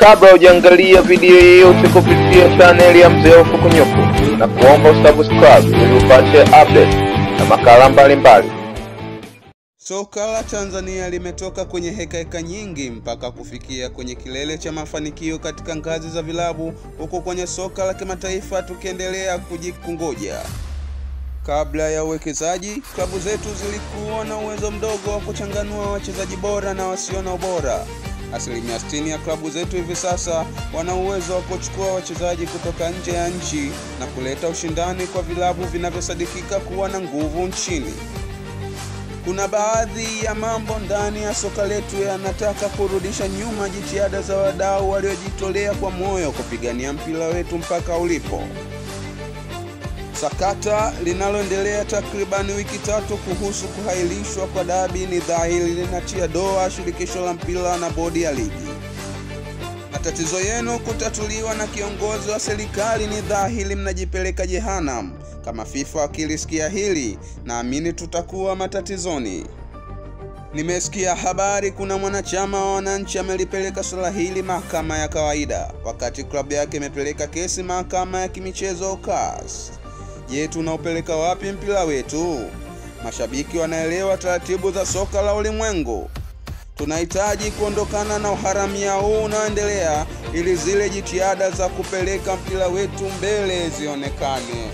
Kabla hujaangalia video yoyote kupitia channel ya Mzee wa Fukunyuku, na kuomba usubscribe ili upate update na makala mbalimbali. Soka la Tanzania limetoka kwenye heka nyingi mpaka kufikia kwenye kilele cha mafanikio katika ngazi za vilabu, huko kwenye soka la kimataifa tukiendelea kujikungoja. Kabla ya uwekezaji, klabu zetu zilikuwa na uwezo mdogo wa kuchanganua wachezaji bora na wasio na ubora. 60% ya klabu zetu hivi sasa wana uwezo wa kuchukua wachezaji kutoka nje ya nchi na kuleta ushindani kwa vilabu vinavyosadikika kuwa na nguvu nchini. Kuna baadhi ya mambo ndani ya soka letu yanataka kurudisha nyuma jitihada za wadau waliojitolea kwa moyo kupigania mpira wetu mpaka ulipo. Sakata linaloendelea takriban wiki 3 kuhusu kuhailishwa kwa dabi ni dhahiri linatia doa shirikisho la mpira na bodi ya ligi. Matatizo yenu kutatuliwa na kiongozi wa serikali ni dhahiri mnajipeleka jehanamu. Kama FIFA wakilisikia hili, naamini tutakuwa matatizoni. Nimesikia habari kuna mwanachama wa wananchi amelipeleka swala hili mahakama ya kawaida, wakati klabu yake imepeleka kesi mahakama ya kimichezo CAS. Je, tunaupeleka wapi mpira wetu? Mashabiki wanaelewa taratibu za soka la ulimwengu. Tunahitaji kuondokana na uharamia huu unaoendelea ili zile jitihada za kupeleka mpira wetu mbele zionekane.